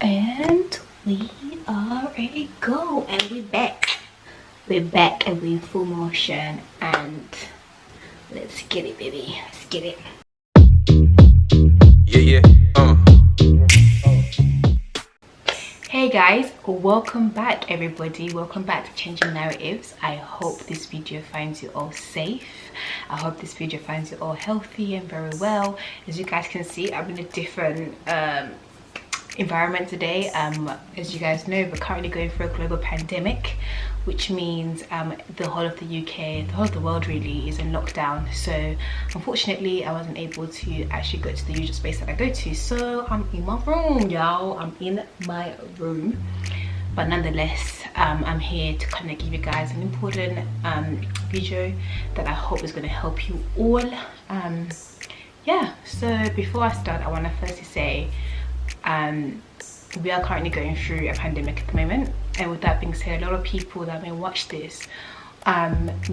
And we are ready to go, and we're back and we're in full motion, and let's get it, baby, let's get it. Hey guys, welcome back everybody, welcome back to Changing Narratives. I hope this video finds you all safe. I hope this video finds you all healthy and very well. As you guys can see, I'm in a different environment today. As you guys know, we're currently going through a global pandemic, which means the whole of the UK, the whole of the world really, is in lockdown. So unfortunately I wasn't able to actually go to the usual space that I go to, so I'm in my room, y'all. I'm in my room, but nonetheless I'm here to kind of give you guys an important video that I hope is going to help you all. Yeah, so before I start, I want to firstly say we are currently going through a pandemic at the moment, and with that being said, a lot of people that may watch this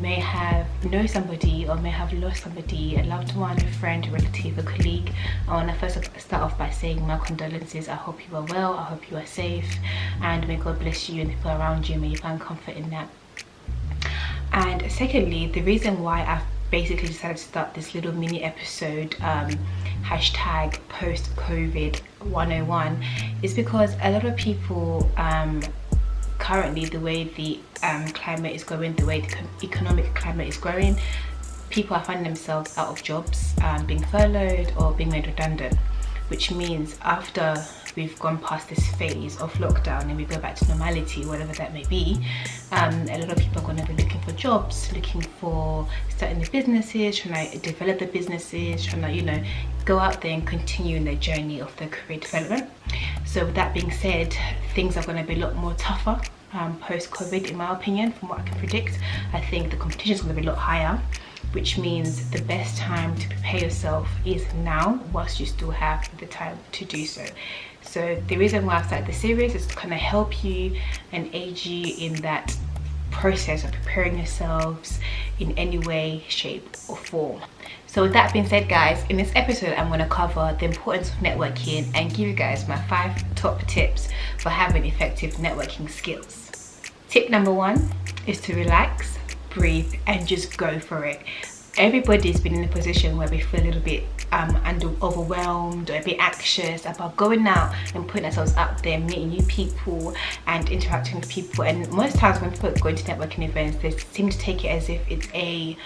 may have know somebody or may have lost somebody, a loved one, a friend, a relative, a colleague. I want to first start off by saying my condolences. I hope you are well, I hope you are safe, and may God bless you and the people around you. May you find comfort in that. And secondly, the reason why I've basically decided to start this little mini episode, hashtag post-COVID 101, is because a lot of people currently, the way the climate is going, the way the economic climate is growing, people are finding themselves out of jobs, being furloughed or being made redundant, which means after we've gone past this phase of lockdown and we go back to normality, whatever that may be, a lot of people are going to be looking for jobs, looking for starting their businesses, trying to develop their businesses, trying to, you know, go out there and continue in their journey of their career development. So with that being said, things are going to be a lot more tougher post-COVID, in my opinion. From what I can predict, I think the competition is going to be a lot higher, which means the best time to prepare yourself is now, whilst you still have the time to do so. So the reason why I've started this series is to kind of help you and aid you in that process of preparing yourselves in any way, shape or form. So with that being said, guys, in this episode I'm going to cover the importance of networking and give you guys my 5 top tips for having effective networking skills. Tip number 1 is to relax, breathe and just go for it. Everybody's been in a position where we feel a little bit overwhelmed or a bit anxious about going out and putting ourselves out there, meeting new people and interacting with people. And most times when people go into networking events, they seem to take it as if it's a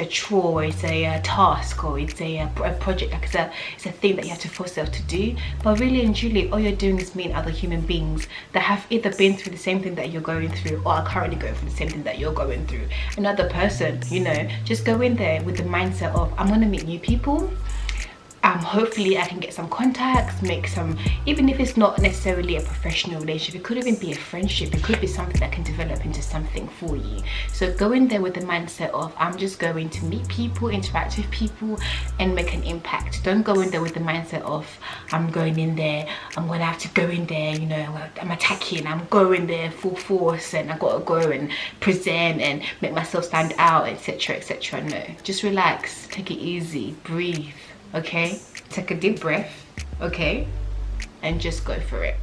chore, it's a task, or it's a project, like it's a thing that you have to force yourself to do. But really and truly, all you're doing is meeting other human beings that have either been through the same thing that you're going through or are currently going through the same thing that you're going through. Another person, you know, just go in there with the mindset of, I'm going to meet new people. Hopefully I can get some contacts, make some, even if it's not necessarily a professional relationship, it could even be a friendship, it could be something that can develop into something for you. So go in there with the mindset of, I'm just going to meet people, interact with people and make an impact. Don't go in there with the mindset of, I'm going in there, I'm gonna have to go in there, you know, I'm attacking, I'm going there full force and I gotta go and present and make myself stand out, etc, etc. No, just relax, take it easy, breathe. Okay, take a deep breath, okay, and just go for it.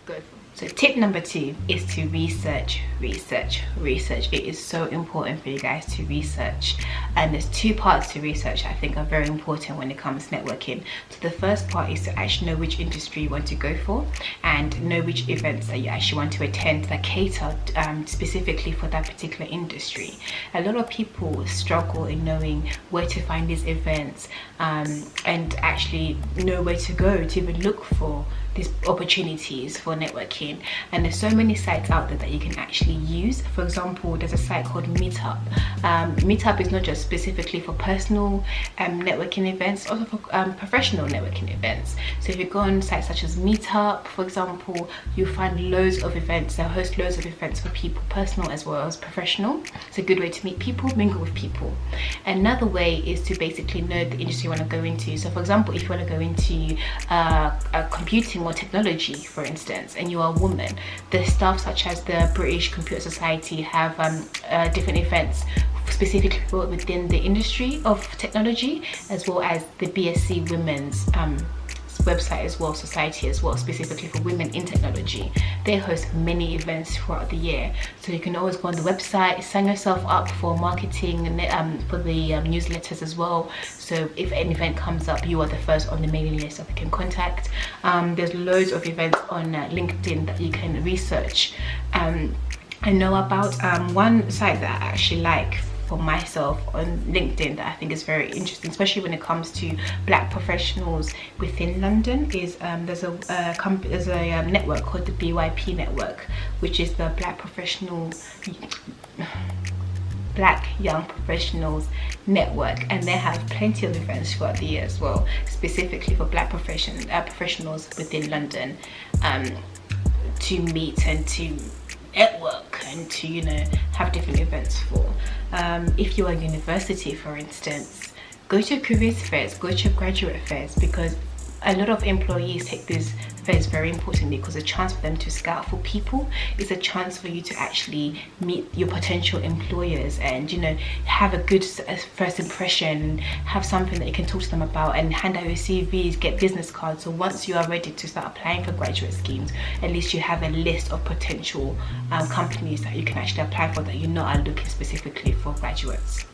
Go for it. So tip number 2 is to research. It is so important for you guys to research, and there's 2 parts to research I think are very important when it comes to networking. So the first part is to actually know which industry you want to go for and know which events that you actually want to attend that cater specifically for that particular industry. A lot of people struggle in knowing where to find these events and actually know where to go to even look for these opportunities for networking. And there's so many sites out there that you can actually use. For example, there's a site called Meetup. Meetup is not just specifically for personal networking events, also for professional networking events. So if you go on sites such as Meetup, for example, you'll find loads of events. They host loads of events for people, personal as well as professional. It's a good way to meet people, mingle with people. Another way is to basically know the industry you want to go into. So for example, if you want to go into computing or technology, for instance, and you are a woman, the staff such as the British Computer Society have different events specifically within the industry of technology, as well as the BSc Women's website as well, Society as well, specifically for women in technology. They host many events throughout the year, so you can always go on the website, sign yourself up for marketing and for the newsletters as well. So if an event comes up, you are the first on the mailing list that we can contact. There's loads of events on LinkedIn that you can research and know about. One site that I actually like for myself on LinkedIn that I think is very interesting, especially when it comes to black professionals within London, is there's a network called the BYP network, which is the Black Young Professionals Network, and they have plenty of events throughout the year as well, specifically for black professionals within London, to meet and to network and to, you know, have different events for. If you are university, for instance, go to careers fairs, go to graduate fairs, because a lot of employees take these fairs very importantly, because a chance for them to scout for people is a chance for you to actually meet your potential employers and, you know, have a good first impression and have something that you can talk to them about and hand out your CVs, get business cards. So once you are ready to start applying for graduate schemes, at least you have a list of potential companies that you can actually apply for that you know are looking specifically for graduates.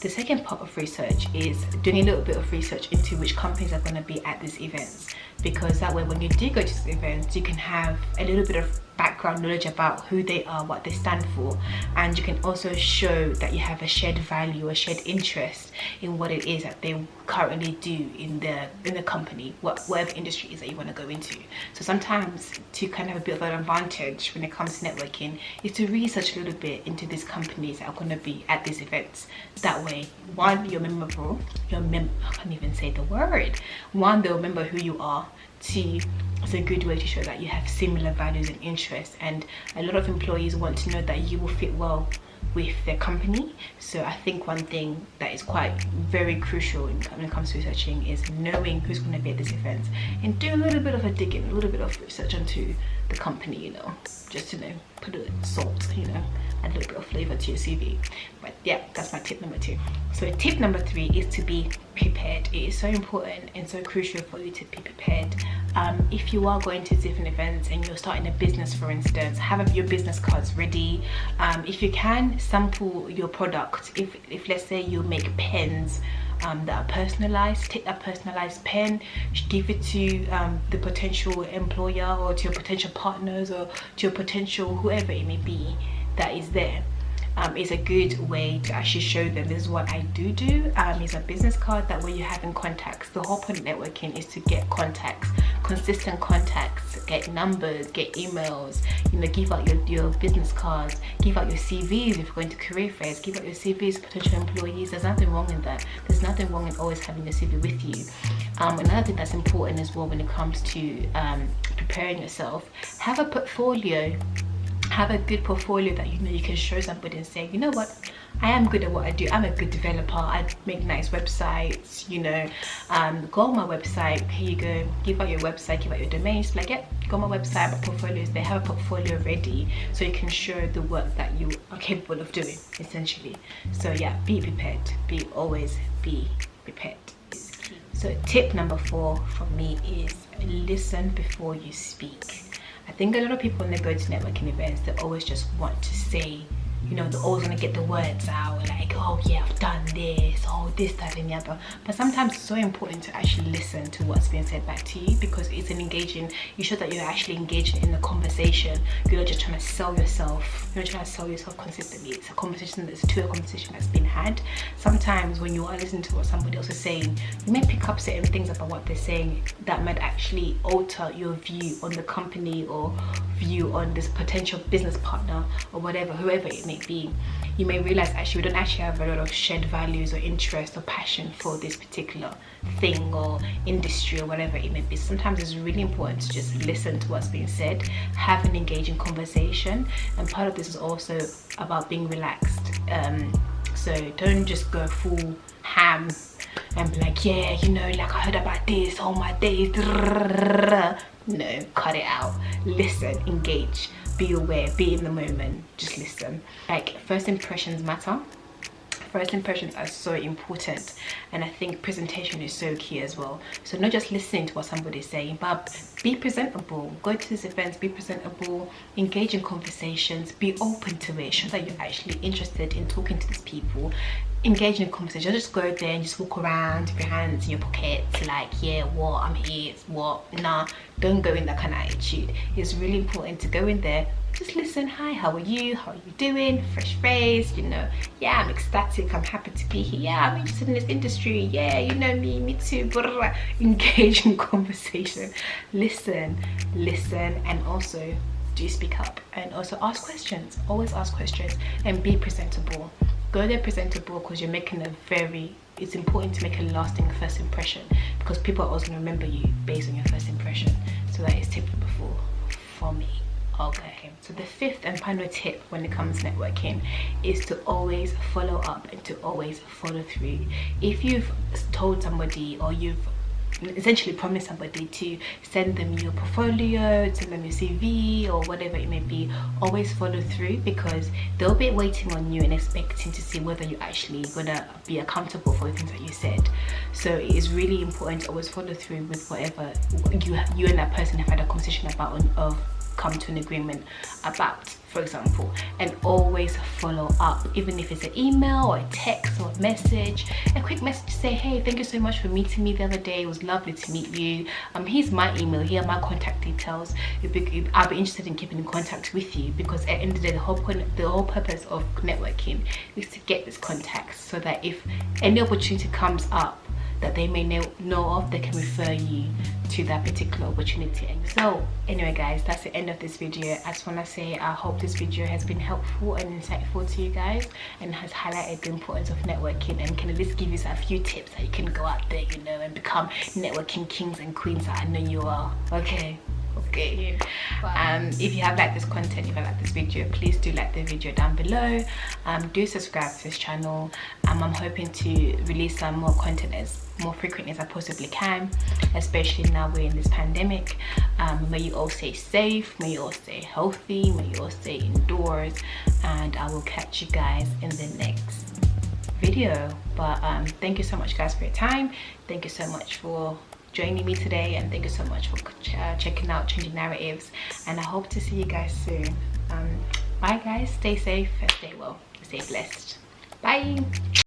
The second part of research is doing a little bit of research into which companies are going to be at these events, because that way when you do go to these events, you can have a little bit of background knowledge about who they are, what they stand for, and you can also show that you have a shared value, a shared interest in what it is that they currently do in the company, whatever industry it is that you want to go into. So sometimes to kind of have a bit of an advantage when it comes to networking is to research a little bit into these companies that are going to be at these events. That way, one, you're memorable, I can't even say the word. One, they'll remember who you are. Two, it's a good way to show that you have similar values and interests, and a lot of employees want to know that you will fit well with their company. So I think one thing that is quite very crucial when it comes to researching is knowing who's going to be at this event and do a little bit of a digging, a little bit of research onto the company, you know, just to know, put a salt, you know, add a little bit of flavor to your CV. But yeah, that's my tip number 2. So tip number 3 is to be prepared. It is so important and so crucial for you to be prepared. If you are going to different events and you're starting a business, for instance, have your business cards ready. If you can, sample your product. If let's say you make pens that are personalized, take that personalized pen, give it to the potential employer or to your potential partners or to your potential whoever it may be that is there. It's a good way to actually show them this is what I do. It's a business card, that way you're having contacts. The whole point of networking is to get contacts, consistent contacts, get numbers, get emails, you know, give out your business cards, give out your CVs. If you're going to career fairs, give out your CVs to potential employees. There's nothing wrong in that. There's nothing wrong in always having your CV with you. Another thing that's important as well when it comes to preparing yourself, have a portfolio. Have a good portfolio that you know you can show somebody and say, you know what, I am good at what I do. I'm a good developer. I make nice websites, you know. Go on my website. Here you go. Give out your website, give out your domains. Like, yeah, go on my website. My portfolio is there. Have a portfolio ready so you can show the work that you are capable of doing, essentially. So yeah, be prepared. Always be prepared. So tip number 4 from me is listen before you speak. I think a lot of people, when they go to networking events, they always just want to say, you know, they're always going to get the words out, like, oh yeah, I've done this, oh this, that and the other. But sometimes it's so important to actually listen to what's being said back to you, because it's an engaging, you show that you're actually engaging in the conversation. You're not just trying to sell yourself. You're not trying to sell yourself consistently. It's a conversation, it's a two-way conversation that's been had. Sometimes when you are listening to what somebody else is saying, you may pick up certain things about what they're saying that might actually alter your view on the company or view on this potential business partner or whatever, whoever it may be. You may realize actually we don't actually have a lot of shared values or interest or passion for this particular thing or industry or whatever it may be. Sometimes it's really important to just listen to what's being said, have an engaging conversation, and part of this is also about being relaxed. So don't just go full ham and be like, yeah, you know, like I heard about this all my days. No, cut it out. Listen, engage, be aware, be in the moment, just listen. Like, first impressions matter. first impressions are so important, and I think presentation is so key as well. So not just listening to what somebody's saying, but be presentable. Go to these events, be presentable, engage in conversations, be open to it, show that you're actually interested in talking to these people, engage in conversation. Don't just go there and just walk around with your hands in your pockets like, yeah, what, I'm here, what. Nah, don't go in that kind of attitude. It's really important to go in there, just listen. Hi, how are you doing? Fresh face, you know. Yeah, I'm ecstatic, I'm happy to be here. Yeah, I'm interested in this industry. Yeah, you know me too. Blah, blah, blah. Engage in conversation, listen, and also do speak up, and also ask questions. Always ask questions and be presentable. Go there presentable, because you're making it's important to make a lasting first impression, because people are always going to remember you based on your first impression. So that is tip number 4 for me. Okay, so the 5th and final tip when it comes to networking is to always follow up and to always follow through. If you've told somebody, or you've essentially promise somebody to send them your portfolio, send them your CV, or whatever it may be, always follow through, because they'll be waiting on you and expecting to see whether you're actually gonna be accountable for the things that you said. So it is really important to always follow through with whatever you and that person have had a conversation about, of come to an agreement about, for example, and always follow up, even if it's an email or a text or a message, a quick message to say, hey, thank you so much for meeting me the other day, it was lovely to meet you, here's my email, here are my contact details. I'll be interested in keeping in contact with you, because at the end of the day, the whole purpose of networking is to get this contact, so that if any opportunity comes up that they may know of, they can refer you to that particular opportunity. And so anyway guys, that's the end of this video. I just want to say I hope this video has been helpful and insightful to you guys, and has highlighted the importance of networking, and can at least give you a few tips that you can go out there, you know, and become networking kings and queens that I know you are. Okay, if you have liked this content, if you like this video, please do like the video down below. Do subscribe to this channel. I'm hoping to release some more content more frequently as I possibly can, especially now we're in this pandemic. May you all stay safe, may you all stay healthy, may you all stay indoors, and I will catch you guys in the next video. But thank you so much guys for your time. Thank you so much for joining me today, and thank you so much for checking out Changing Narratives, and I hope to see you guys soon. Bye guys, stay safe and stay well, stay blessed. Bye.